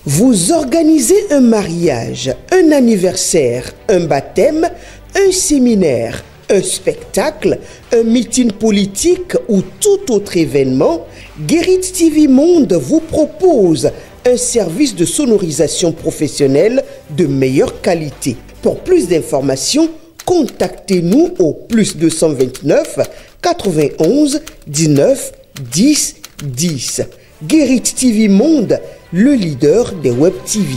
Vous organisez un mariage, un anniversaire, un baptême, un séminaire, un spectacle, un meeting politique ou tout autre événement, Guérit TV Monde vous propose un service de sonorisation professionnelle de meilleure qualité. Pour plus d'informations, contactez-nous au +229 91 19 10 10. Guérit TV Monde, le leader des Web TV.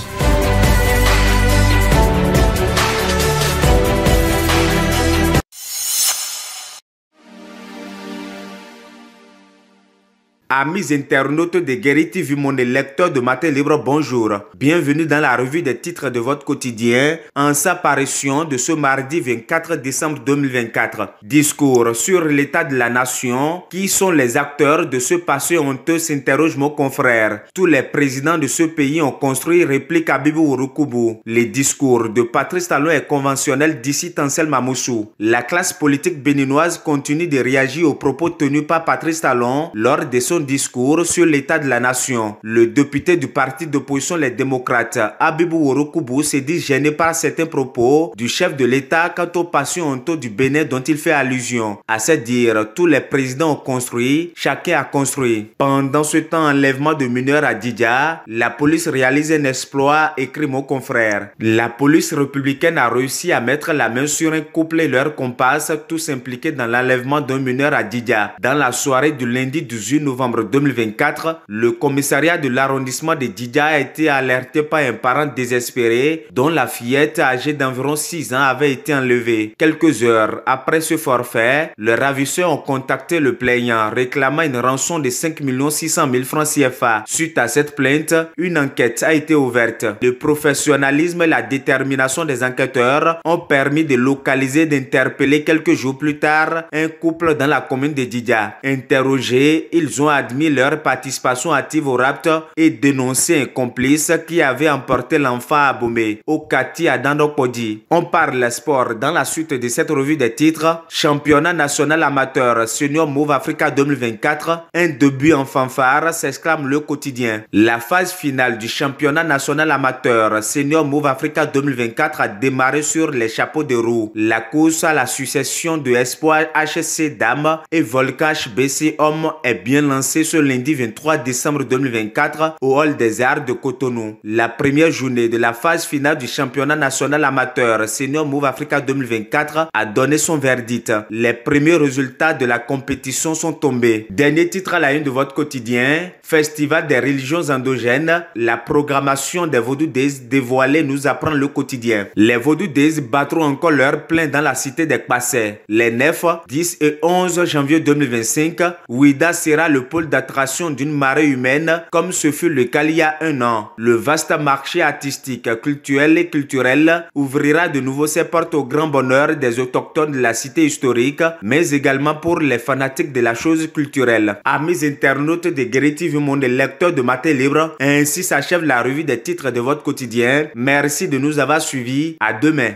Amis internautes de Guérit TV Monde, lecteurs de Matin Libre, bonjour. Bienvenue dans la revue des titres de votre quotidien en sa parution de ce mardi 24 décembre 2024. Discours sur l'état de la nation. Qui sont les acteurs de ce passé honteux, s'interroge mon confrère. Tous les présidents de ce pays ont construit réplique à Bibi Ouroukoubou. Les discours de Patrice Talon est conventionnel d'ici Tansel Mamoussou. La classe politique béninoise continue de réagir aux propos tenus par Patrice Talon lors de son discours sur l'état de la nation. Le député du parti d'opposition Les Démocrates, Abibou Ouroukoubou, s'est dit gêné par certains propos du chef de l'État quant aux passions honteux du Bénin dont il fait allusion. À ce dire, tous les présidents ont construit, chacun a construit. Pendant ce temps, enlèvement de mineurs à Didja, la police réalise un exploit, écrit mon confrère. La police républicaine a réussi à mettre la main sur un couple et leur comparse, tous impliqués dans l'enlèvement d'un mineur à Didja. Dans la soirée du lundi 18 novembre 2024, le commissariat de l'arrondissement de Didja a été alerté par un parent désespéré dont la fillette âgée d'environ 6 ans avait été enlevée. Quelques heures après ce forfait, les ravisseurs ont contacté le plaignant réclamant une rançon de 5 600 000 francs CFA. Suite à cette plainte, une enquête a été ouverte. Le professionnalisme et la détermination des enquêteurs ont permis de localiser et d'interpeller quelques jours plus tard un couple dans la commune de Didja. Interrogés, ils ont admis leur participation active au rapt et dénoncé un complice qui avait emporté l'enfant à Bomé, au Kati à Dandokpodi. On parle sport dans la suite de cette revue des titres. Championnat national amateur Senior Move Africa 2024, un début en fanfare, s'exclame le quotidien. La phase finale du championnat national amateur Senior Move Africa 2024 a démarré sur les chapeaux de roue. La course à la succession de Espoir HC Dames et Volcan HBC Hommes est bien lancé ce lundi 23 décembre 2024 au Hall des Arts de Cotonou. La première journée de la phase finale du championnat national amateur Senior Move Africa 2024 a donné son verdict. Les premiers résultats de la compétition sont tombés. Dernier titre à la une de votre quotidien, Festival des religions endogènes, la programmation des Vodou Days dévoilée nous apprend le quotidien. Les Vodou Days battront encore leur plein dans la cité des Kpassé. Les 9, 10 et 11 janvier 2025, Ouida sera le pôle d'attraction d'une marée humaine comme ce fut le cas il y a un an. Le vaste marché artistique, culturel et culturel ouvrira de nouveau ses portes au grand bonheur des autochtones de la cité historique, mais également pour les fanatiques de la chose culturelle. Amis internautes de Guérit TV Monde, lecteurs de Matin Libre, ainsi s'achève la revue des titres de votre quotidien. Merci de nous avoir suivis. À demain.